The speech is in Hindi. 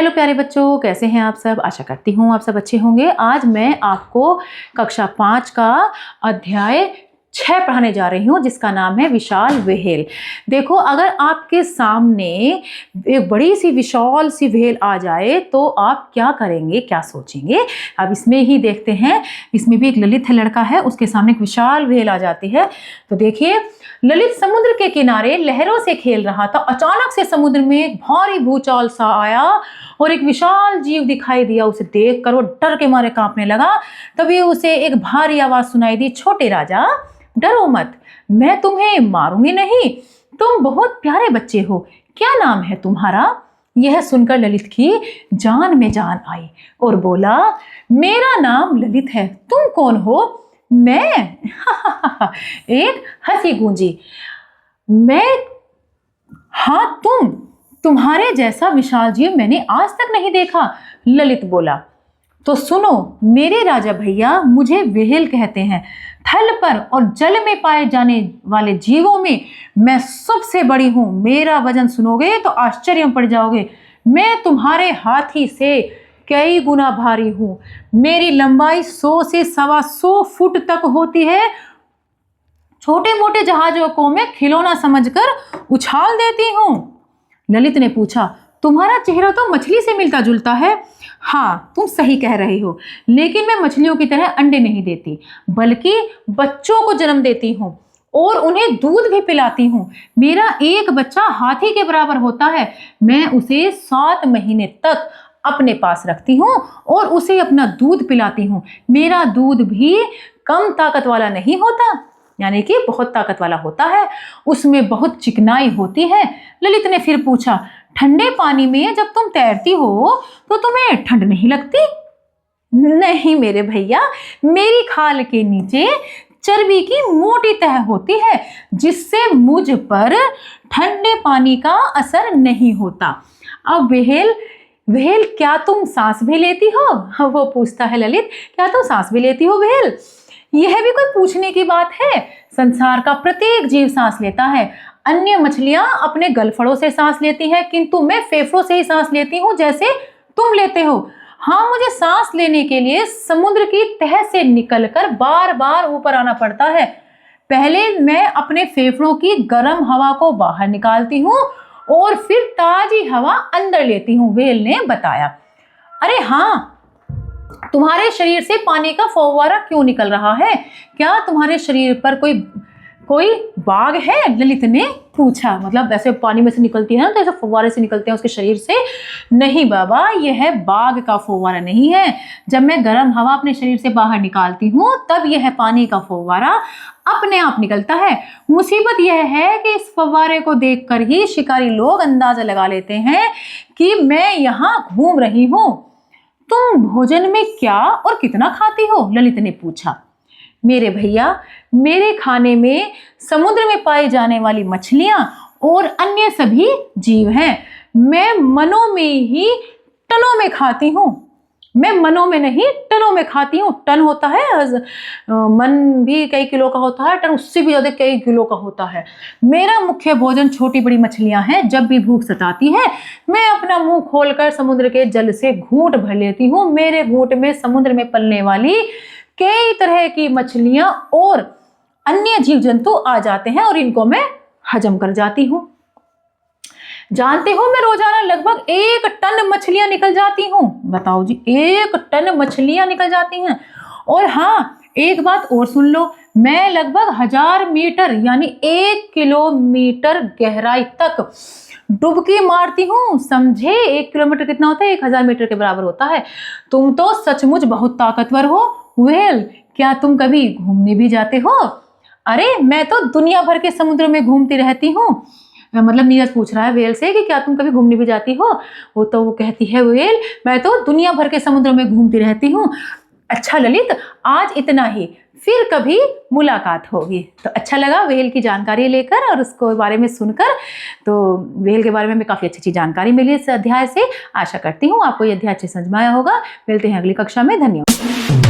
हेलो प्यारे बच्चों, कैसे हैं आप सब। आशा करती हूँ आप सब अच्छे होंगे। आज मैं आपको कक्षा 5 का अध्याय 6 पढ़ाने जा रही हूँ, जिसका नाम है विशाल व्हेल। देखो, अगर आपके सामने एक बड़ी सी विशाल सी व्हेल आ जाए तो आप क्या करेंगे, क्या सोचेंगे। अब इसमें ही देखते हैं। इसमें भी एक ललित लड़का है, उसके सामने एक विशाल व्हेल आ जाती है। तो देखिए, ललित समुद्र के किनारे लहरों से खेल रहा था। अचानक से समुद्र में एक भारी भूचाल सा आया और एक विशाल जीव दिखाई दिया। उसे देखकर वो डर के मारे कांपने लगा। तभी उसे एक भारी आवाज सुनाई दी, छोटे राजा डरो मत, मैं तुम्हें मारूंगी नहीं, तुम बहुत प्यारे बच्चे हो। क्या नाम है तुम्हारा। यह सुनकर ललित की जान में जान आई और बोला, मेरा नाम ललित है, तुम कौन हो। मैं एक हंसी गूंजी। मैं, हाँ तुम्हारे जैसा विशाल जीव मैंने आज तक नहीं देखा। ललित बोला, तो सुनो मेरे राजा भैया, मुझे व्हेल कहते हैं। थल पर और जल में पाए जाने वाले जीवों में मैं सबसे बड़ी हूं। मेरा वजन सुनोगे तो आश्चर्य में पड़ जाओगे। मैं तुम्हारे हाथी से कई गुना भारी हूं। मेरी लंबाई 100 से 125 फुट तक होती है। छोटे मोटे जहाजों को मैं खिलौना समझकर उछाल देती हूं। ललित ने पूछा, तुम्हारा चेहरा तो मछली से मिलता जुलता है। हाँ, तुम सही कह रही हो, लेकिन मैं मछलियों की तरह अंडे नहीं देती, बल्कि बच्चों को जन्म देती हूँ और उन्हें दूध भी पिलाती हूँ। मेरा एक बच्चा हाथी के बराबर होता है। मैं उसे 7 महीने तक अपने पास रखती हूँ और उसे अपना दूध पिलाती हूँ। मेरा दूध भी कम ताकत वाला नहीं होता, यानी कि बहुत ताकत वाला होता है। उसमें बहुत चिकनाई होती है। ललित ने फिर पूछा, ठंडे पानी में जब तुम तैरती हो तो तुम्हें ठंड नहीं लगती। नहीं मेरे भैया, मेरी खाल के नीचे चर्बी की मोटी तह होती है, जिससे मुझ पर ठंडे पानी का असर नहीं होता। अब व्हेल क्या तुम सांस भी लेती हो। वो पूछता है ललित, क्या तुम सांस भी लेती हो व्हेल। यह भी कोई पूछने की बात है। संसार का प्रत्येक जीव सांस लेता है। अन्य मछलियां अपने गलफड़ों से सांस लेती है, किंतु मैं फेफड़ों से ही सांस लेती हूँ, जैसे तुम लेते हो। हाँ, मुझे सांस लेने के लिए समुद्र की तह से निकलकर बार बार ऊपर आना पड़ता है। पहले मैं अपने फेफड़ों की गर्म हवा को बाहर निकालती हूँ और फिर ताजी हवा अंदर लेती हूँ, व्हेल ने बताया। अरे हाँ, तुम्हारे शरीर से पानी का फव्वारा क्यों निकल रहा है। क्या तुम्हारे शरीर पर कोई बाग है। ललित ने पूछा। मतलब ऐसे पानी में से निकलती है ना, तो ऐसे फव्वारे से निकलते हैं उसके शरीर से। नहीं बाबा, यह बाग का फव्वारा नहीं है। जब मैं गर्म हवा अपने शरीर से बाहर निकालती हूँ तब यह पानी का फव्वारा अपने आप निकलता है। मुसीबत यह है कि इस फव्वारे को देखकर ही शिकारी लोग अंदाजा लगा लेते हैं कि मैं यहाँ घूम रही हूँ। तुम भोजन में क्या और कितना खाती हो। ललित ने पूछा। मेरे भैया, मेरे खाने में समुद्र में पाई जाने वाली मछलियां और अन्य सभी जीव हैं। मैं मनों में ही टनों में खाती हूँ। मैं मनों में नहीं, टनों में खाती हूँ। टन होता है, मन भी कई किलो का होता है, टन उससे भी ज्यादा कई किलो का होता है। मेरा मुख्य भोजन छोटी बड़ी मछलियां हैं। जब भी भूख सताती है, मैं अपना मुंह खोलकर समुद्र के जल से घूंट भर लेती हूँ। मेरे घूंट में समुद्र में पलने वाली कई तरह की मछलियां और अन्य जीव जंतु आ जाते हैं और इनको मैं हजम कर जाती हूँ। जानते हो, मैं रोजाना लगभग 1 टन मछलियां निकल जाती हूँ। बताओ जी, 1 टन मछलियां निकल जाती हैं। और हाँ, एक बात और सुन लो, मैं लगभग 1000 मीटर यानी 1 किलोमीटर गहराई तक डुबकी मारती हूँ। समझे, 1 किलोमीटर कितना होता है, 1000 मीटर के बराबर होता है। तुम तो सचमुच बहुत ताकतवर हो व्हेल। क्या तुम कभी घूमने भी जाते हो। अरे मैं तो दुनिया भर के समुद्र में घूमती रहती हूँ। मतलब नीरज पूछ रहा है व्हेल से कि क्या तुम कभी घूमने भी जाती हो। वो कहती है, व्हेल मैं तो दुनिया भर के समुद्र में घूमती रहती हूँ। अच्छा ललित, आज इतना ही, फिर कभी मुलाकात होगी। तो अच्छा लगा व्हेल की जानकारी लेकर और उसको बारे में सुनकर। तो व्हेल के बारे में हमें काफ़ी अच्छी जानकारी मिली इस अध्याय से। आशा करती हूँ आपको ये अध्याय अच्छे समझ में आया होगा। मिलते हैं अगली कक्षा में। धन्यवाद।